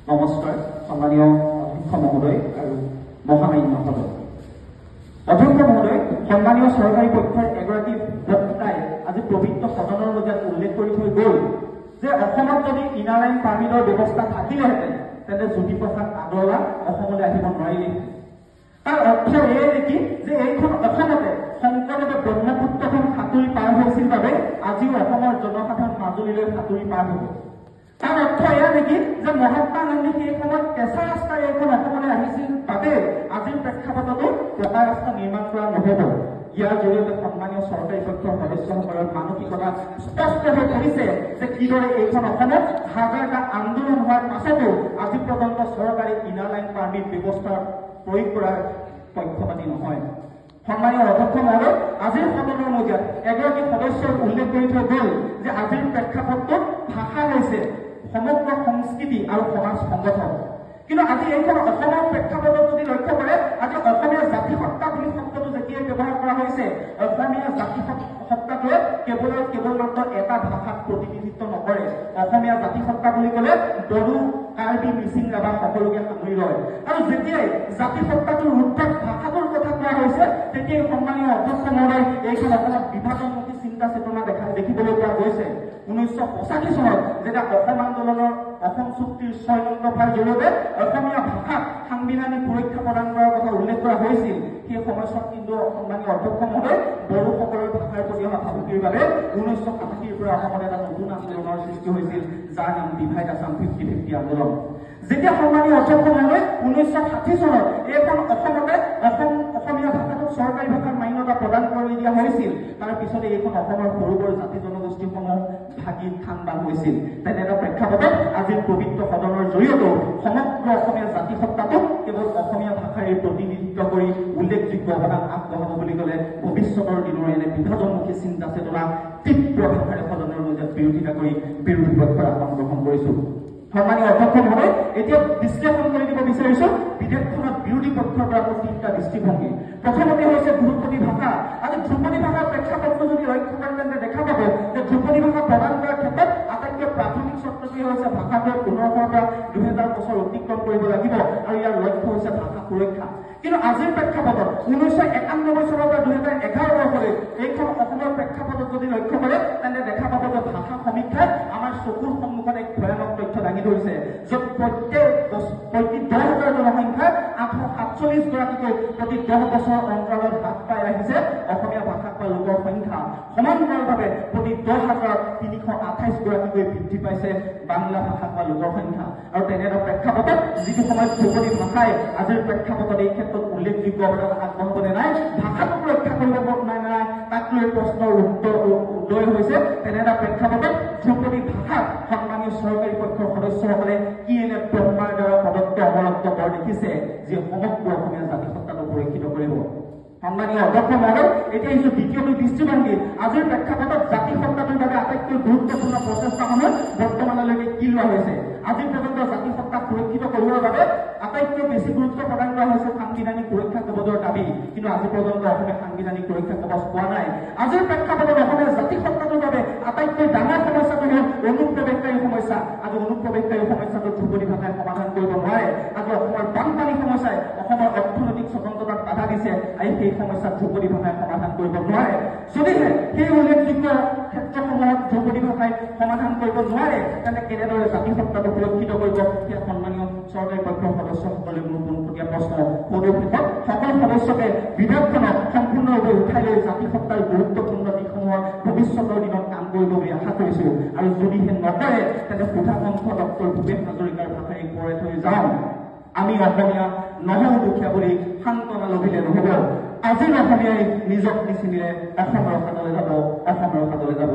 নমস্কাৰ সম্মানীয় অধ্যক্ষ মহোদয় আৰু মহামান্য মহোদয়। অধ্যক্ষ মহোদয়, সম্মানীয় চৰকাৰী পক্ষৰ এগৰাকী বক্তাই আজি পবিত্ৰ সদনৰ মজিয়াত উল্লেখ কৰি থৈ গ'ল যে অসমত যদি ইনাৰ লাইন পাৰ্মিটৰ ব্যৱস্থা থাকিলেহেঁতেন তেন্তে জ্যোতিপ্ৰসাদ আগৰৱালা অসমলৈ আহিব নোৱাৰিলেহেঁতেন। তাৰ অৰ্থ এয়ে নেকি যে এইখন অসমতে শংকৰদেৱে ব্ৰহ্মপুত্ৰখন সাঁতুৰি পাৰ হৈছিল বাবে আজিও অসমৰ জনসাধাৰণ মাজুলীলৈ সাঁতুৰি পাৰ হ'ব। তাৰ অৰ্থ এয়া নেকি যে মহাত্মা গান্ধী সেই সময়ত কেঁচা ৰাস্তাৰে এইখন অসমলৈ আহিছিল বাবে আজিৰ প্ৰেক্ষাপটতো পকা ৰাস্তা নিৰ্মাণ কৰা নহ'ব। ইয়াৰ জৰিয়তে সন্মানীয় চৰকাৰী পক্ষৰ সদস্যসকলৰ মানসিকতা স্পষ্ট হৈ পৰিছে যে কিদৰে এইখন অসমত হাজাৰটা আন্দোলন হোৱাৰ পাছতো আজি পৰ্যন্ত চৰকাৰী ইনাৰ লাইন পাৰ্মিট ব্যৱস্থা প্ৰয়োগ কৰাৰ পক্ষপাতি নহয়। সন্মানীয় অধ্যক্ষ মহোদয়, আজিৰ সদনৰ মজিয়াত এগৰাকী সদস্যই উল্লেখ কৰি থৈ গ'ল যে আজিৰ প্ৰেক্ষাপটত ভাষা হৈছে সমগ্ৰ সংস্কৃতি আৰু সমাজ সংগঠন। কিন্তু আজি এইখন অসমৰ প্ৰেক্ষাপটত যদি লক্ষ্য কৰে, আজি অসমীয়া জাতিসত্তা বুলি শব্দটো যেতিয়াই ব্যৱহাৰ কৰা হৈছে, অসমীয়া জাতিসত্তাটোৱে কেৱল মাত্ৰ এটা ভাষাত প্ৰতিনিধিত্ব নকৰে। অসমীয়া জাতিসত্তা বুলি ক'লে বড়ো, কাৰ্বি, মিচিং, ৰাভা সকলোকে সামৰি লয়। আৰু যেতিয়াই জাতিসত্তাটোৰ ঊৰ্ধত ভাষাটোৰ কথা কোৱা হৈছে, তেতিয়াই সন্মানীয় অধ্যক্ষ মহোদয় এইখন অসমত বিভাজনমুখী চিন্তা চেতনা দেখিবলৈ পোৱা গৈছে। 1985 চনত যেতিয়া অসম আন্দোলনৰ অসম চুক্তিৰ 6 নং দফাৰ জৰিয়তে অসমীয়া ভাষাক সাংবিধানিক সুৰক্ষা প্ৰদান কৰাৰ কথা উল্লেখ কৰা হৈছিল, সেই সময়ছোৱাত কিন্তু সন্মানীয় অধ্যক্ষ মহোদয় বড়োসকলৰ ভাষাৰ প্ৰতি অহা ভাবুকিৰ বাবে 1987 পৰা অসমত এটা নতুন আন্দোলনৰ সৃষ্টি হৈছিল, যাৰ নাম ডিভাইড আছাম 50-50 আন্দোলন। যেতিয়া সন্মানীয় অধ্যক্ষ মহোদয় 1960 চনত এইখন অসমতে অসমীয়া ভাষাটোক চৰকাৰী ভাষাৰ মান্যতা প্ৰদান কৰি দিয়া হৈছিল, তাৰ পিছতে এইখন অসমৰ সৰু সৰু জাতি জনগোষ্ঠীসমূহ ভাগি খান হৈছিল। তেনে এটা প্ৰেক্ষাপটত আজিৰ পবিত্ৰ সদনৰ জৰিয়তেও সমগ্ৰ অসমীয়া জাতিসত্তাটোক কেৱল অসমীয়া ভাষাৰে প্ৰতিনিধিত্ব কৰি উল্লেখযোগ্য অৱদান আগবঢ়াব বুলি ক'লে ভৱিষ্যতৰ দিনৰ এনে বিভাজনমুখী চিন্তা চেতনা তীব্ৰ ভাষাৰে সদনৰ মজিয়াত বিৰোধিতা কৰি বিৰোধী পক্ষৰ আসন গ্ৰহণ কৰিছো। সন্মানীয় অধ্যক্ষ মহোদয়, এতিয়া বিশ্লেষণ কৰি দিব বিচাৰিছো বিধেয়কখনত বিৰোধী পক্ষৰ পৰা তিনিটা দৃষ্টিভংগী। প্ৰথমতে হৈছে ধ্ৰুপদী ভাষা। আজি ধ্ৰুপদী ভাষাৰ প্ৰেক্ষাপটটো যদি লক্ষ্য কৰে তেন্তে দেখা পাব যে ধ্ৰুপদী ভাষা প্ৰদান কৰাৰ ক্ষেত্ৰত আটাইতকৈ প্ৰাথমিক চৰ্তটোৱে হৈছে ভাষাটোৱে 1500 পৰা 2000 বছৰ অতিক্ৰম কৰিব লাগিব আৰু ইয়াৰ লক্ষ্য হৈছে ভাষা সুৰক্ষা। কিন্তু আজিৰ প্ৰেক্ষাপটত 1991 চনৰ পৰা 2011 বৰ্ষলৈ এইখন অসমৰ প্ৰেক্ষাপটত যদি লক্ষ্য কৰে তেন্তে দেখা পাব যে ভাষা সমীক্ষাই আমাৰ চকুৰ সন্মুখত এক ভয়ানক তথ্য দাঙি ধৰিছে, য'ত প্ৰতি 10,000 জনসংখ্যাৰ 847 গৰাকীকৈ প্ৰতি 10 বছৰৰ অন্তৰালত হ্ৰাস পাই আহিছে অসমীয়া ভাষা কোৱা লোকৰ সংখ্যা। সমান্তৰালভাৱে প্ৰতি 10,328 গৰাকীকৈ বৃদ্ধি পাইছে বাংলা ভাষা কোৱা লোকৰ সংখ্যা। আৰু তেনে এটা প্ৰেক্ষাপটত যিটো সময়ত ধ্ৰুপদী ভাষাই আজিৰ প্ৰেক্ষাপটত এই ক্ষেত্ৰত উল্লেখযোগ্য অৱদান আগবঢ়াবলৈ নাই, ভাষাটোক ৰক্ষা কৰিব নাই, তাক লৈ প্ৰশ্নৰ উদয় হৈছে। তেনে এটা প্ৰেক্ষাপটত ধ্ৰুপদী ভাষাত সন্মানীয় চৰকাৰী পক্ষৰ সদস্যসকলে কি এনে ব্ৰহ্মাৰ দ্বাৰা প্ৰদত্ত অমৰত্ব বৰ দেখিছে যি সমগ্ৰ অসমীয়া জাতিসত্তাটো সুৰক্ষিত কৰিব। সন্মানীয় অধ্যক্ষ মহোদয়, এতিয়া আহিছো দ্বিতীয়টো দৃষ্টিভংগী। আজিৰ প্ৰেক্ষাপটত জাতিসত্তাটোৰ বাবে আটাইতকৈ গুৰুত্বপূৰ্ণ প্ৰচেষ্টাসমূহ বৰ্তমানলৈকে কি লোৱা হৈছে। আজি পৰ্যন্ত জাতিসত্তাক সুৰক্ষিত কৰোৱাৰ বাবে আটাইতকৈ বেছি গুৰুত্ব প্ৰদান কৰা হৈছে সাংবিধানিক সুৰক্ষা কবচৰ দাবী, কিন্তু আজি পৰ্যন্ত অসমে সাংবিধানিক সুৰক্ষা কবচ পোৱা নাই। আজিৰ প্ৰেক্ষাপটত অসমীয়া জাতিসত্তাটোৰ বাবে আটাইতকৈ ডাঙৰ সমস্যাটো হ'ল অনুপ্ৰৱেশকাৰী সমস্যা। আজি অনুপ্ৰৱেশকাৰী সমস্যাটো ধ্ৰুপদী ভাষাই সমাধান কৰিব নোৱাৰে। আজি অসমৰ বানপানী সমস্যাই অসমৰ অৰ্থনৈতিক স্বতন্ত্ৰতাক বাধা দিছে, আৰু সেই সমস্যা ধ্ৰুপদী ভাষাই সমাধান কৰিব নোৱাৰে। যদিহে সেই উল্লেখযোগ্য ক্ষেত্ৰসমূহত ধ্ৰুপদী ভাষাই সমাধান কৰিব নোৱাৰে তেন্তে কেনেদৰে জাতিসত্তাটো সুৰক্ষিত কৰিব, সেয়া সন্মানীয় চৰকাৰী পক্ষৰ সদস্যসকলে মোৰ পোনপটীয়া প্ৰশ্ন। সদস্যক সকলো সদস্যকে বিধেয়কখনক সম্পূৰ্ণৰূপে উঠাই লৈ জাতিসত্তাৰ গুৰুত্বপূৰ্ণ দিশসমূহৰ ভৱিষ্যতৰ দিনত কাম কৰিব বুলি আশা কৰিছো। আৰু যদিহে নকৰে তেন্তে সুধা কণ্ঠ ডক্টৰ ভূপেন হাজৰিকাৰ ভাষাৰে কৰাই থৈ যাওঁ, আমি অসমীয়া নহওঁ দুখীয়া বুলি সান্তনা লভিলে নহ'ব। আজিৰ অসমীয়াই নিজক নিচিনিলে অসমৰ হাতলৈ যাব, অসমৰ হাতলৈ যাব।